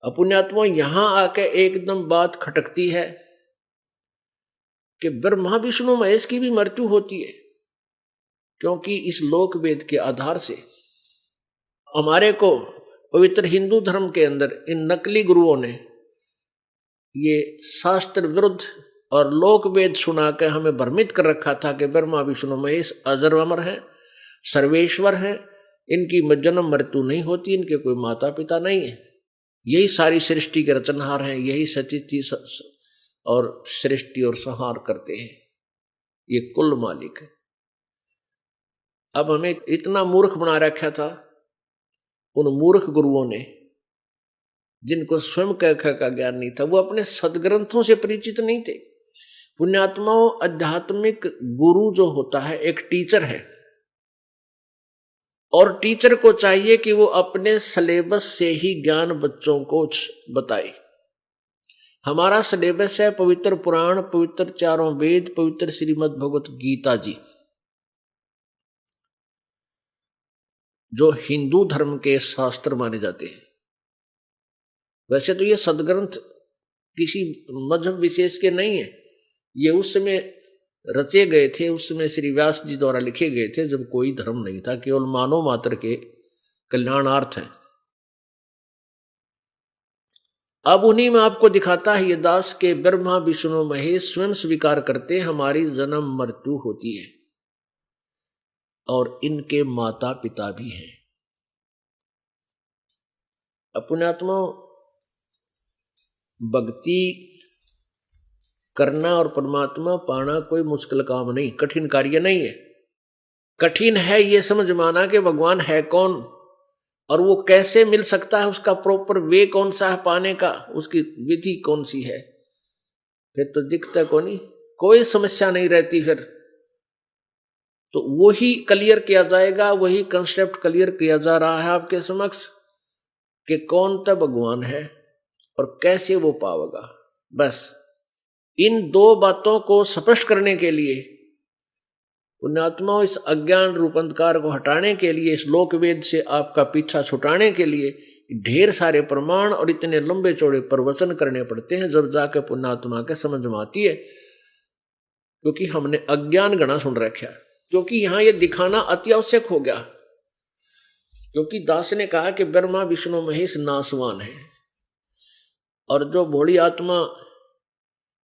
अपुण्यात्मा यहां आके एकदम बात खटकती है कि ब्रह्मा विष्णु महेश की भी मृत्यु होती है, क्योंकि इस लोक वेद के आधार से हमारे को पवित्र हिंदू धर्म के अंदर इन नकली गुरुओं ने ये शास्त्र विरुद्ध और लोक वेद सुना के हमें भ्रमित कर रखा था कि ब्रह्मा विष्णु महेश अजर अमर है, सर्वेश्वर है, इनकी जन्म मृत्यु नहीं होती, इनके कोई माता पिता नहीं है, यही सारी सृष्टि के रचनहार हैं, यही सचिति और सृष्टि और संहार करते हैं, ये कुल मालिक है। अब हमें इतना मूर्ख बना रखा था उन मूर्ख गुरुओं ने, जिनको स्वयं कह का ज्ञान नहीं था, वो अपने सदग्रंथों से परिचित नहीं थे। पुण्यात्माओं, आध्यात्मिक गुरु जो होता है एक टीचर है, और टीचर को चाहिए कि वो अपने सिलेबस से ही ज्ञान बच्चों को बताए। हमारा सिलेबस है पवित्र पुराण, पवित्र चारों वेद, पवित्र श्रीमद् भगवत गीता जी, जो हिंदू धर्म के शास्त्र माने जाते हैं। वैसे तो ये सदग्रंथ किसी मजहब विशेष के नहीं है, ये उस समय रचे गए थे, उस समय श्री व्यास जी द्वारा लिखे गए थे जब कोई धर्म नहीं था, केवल मानव मात्र के कल्याणार्थ है। अब उन्हीं में आपको दिखाता है ये दास के ब्रह्मा विष्णु महेश स्वयं स्वीकार करते हमारी जन्म मृत्यु होती है, और इनके माता पिता भी हैं। अपनात्मा भक्ति करना और परमात्मा पाना कोई मुश्किल काम नहीं, कठिन कार्य नहीं है। कठिन है ये समझ माना कि भगवान है कौन और वो कैसे मिल सकता है, उसका प्रॉपर वे कौन सा है पाने का, उसकी विधि कौन सी है, फिर तो दिखता को नहीं, कोई समस्या नहीं रहती। फिर तो वही क्लियर किया जाएगा, वही कंसेप्ट क्लियर किया जा रहा है आपके समक्ष कि कौन सा भगवान है और कैसे वो पावेगा। बस इन दो बातों को स्पष्ट करने के लिए, पुण्यात्माओं, इस अज्ञान रूप अंधकार को हटाने के लिए, इस लोक वेद से आपका पीछा छुटाने के लिए ढेर सारे प्रमाण और इतने लंबे चौड़े प्रवचन करने पड़ते हैं, जब जाके पुण्यात्मा के समझ में आती है, क्योंकि हमने अज्ञान गणा सुन रखा है। क्योंकि यहां ये दिखाना अति आवश्यक हो गया, क्योंकि दास ने कहा कि ब्रह्मा विष्णु महेश नासवान है, और जो भोली आत्मा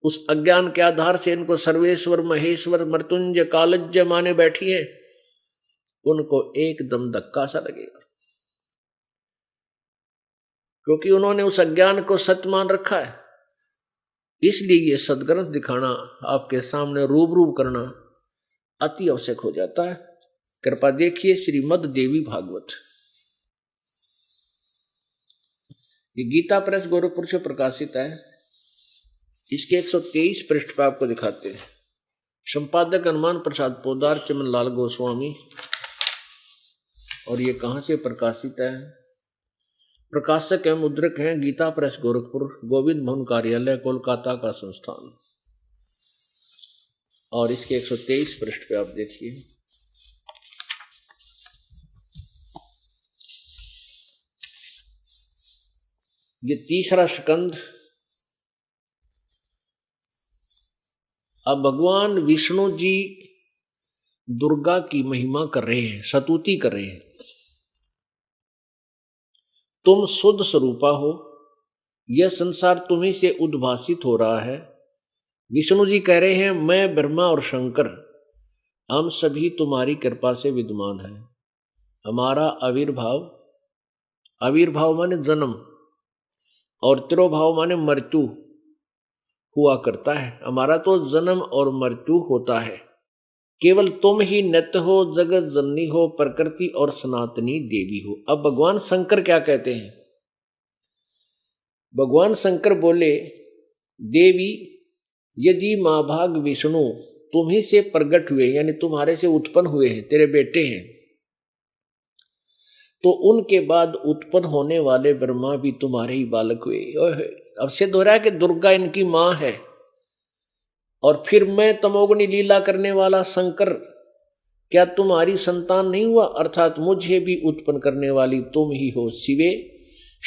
उस अज्ञान के आधार से इनको सर्वेश्वर महेश्वर मृत्युंजय कालज्य माने बैठी है, उनको एकदम धक्का सा लगेगा, क्योंकि उन्होंने उस अज्ञान को सत्य मान रखा है। इसलिए ये सदग्रंथ दिखाना, आपके सामने रूबरू करना अति आवश्यक हो जाता है। कृपा देखिए श्रीमद् देवी भागवत, ये गीता प्रेस गोरखपुर से प्रकाशित है। इसके 123 पृष्ठ पर आपको दिखाते हैं। संपादक हनुमान प्रसाद पोदार, चमन लाल गोस्वामी। और ये कहाँ से प्रकाशित है? प्रकाशक एवं मुद्रक हैं गीता प्रेस गोरखपुर, गोविंद भवन कार्यालय, कोलकाता का संस्थान। और इसके 123 पृष्ठ पे आप देखिए, ये तीसरा स्कंद। अब भगवान विष्णु जी दुर्गा की महिमा कर रहे हैं, स्तुति कर रहे हैं। तुम शुद्ध स्वरूपा हो, यह संसार तुम्ही से उद्भासित हो रहा है। विष्णु जी कह रहे हैं, मैं ब्रह्मा और शंकर हम सभी तुम्हारी कृपा से विद्यमान हैं। हमारा आविर्भाव माने जन्म, और तिरोभाव माने मृत्यु हुआ करता है। हमारा तो जन्म और मृत्यु होता है। केवल तुम ही नित्य हो, जगत जननी हो, प्रकृति और सनातनी देवी हो। अब भगवान शंकर क्या कहते हैं? भगवान शंकर बोले, देवी यदि महाभाग विष्णु तुम्ही से प्रकट हुए, यानी तुम्हारे से उत्पन्न हुए हैं, तेरे बेटे हैं, तो उनके बाद उत्पन्न होने वाले ब्रह्मा भी तुम्हारे ही बालक हुए। अब सिद्ध हो रहा है कि दुर्गा इनकी मां है, और फिर मैं तमोगुणी लीला करने वाला शंकर क्या तुम्हारी संतान नहीं हुआ? अर्थात मुझे भी उत्पन्न करने वाली तुम ही हो शिवे।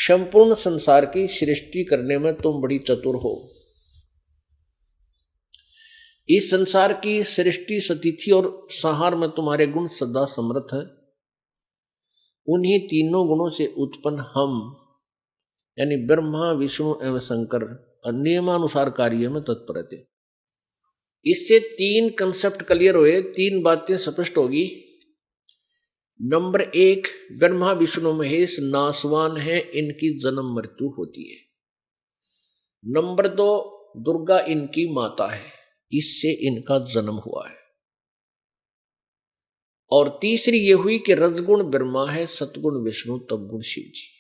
संपूर्ण संसार की सृष्टि करने में तुम बड़ी चतुर हो। इस संसार की सृष्टि स्थिति और संहार में तुम्हारे गुण सदा समर्थ हैं। उन्हीं तीनों गुणों से उत्पन्न हम यानी ब्रह्मा विष्णु एवं शंकर नियमानुसार कार्य में तत्पर रहते। इससे तीन कंसेप्ट क्लियर हुए, तीन बातें स्पष्ट होगी। नंबर 1, ब्रह्मा विष्णु महेश नासवान है, इनकी जन्म मृत्यु होती है। नंबर 2, दुर्गा इनकी माता है, इससे इनका जन्म हुआ है। और तीसरी ये हुई कि रजगुण ब्रह्मा है, सतगुण विष्णु, तपगुण शिव जी।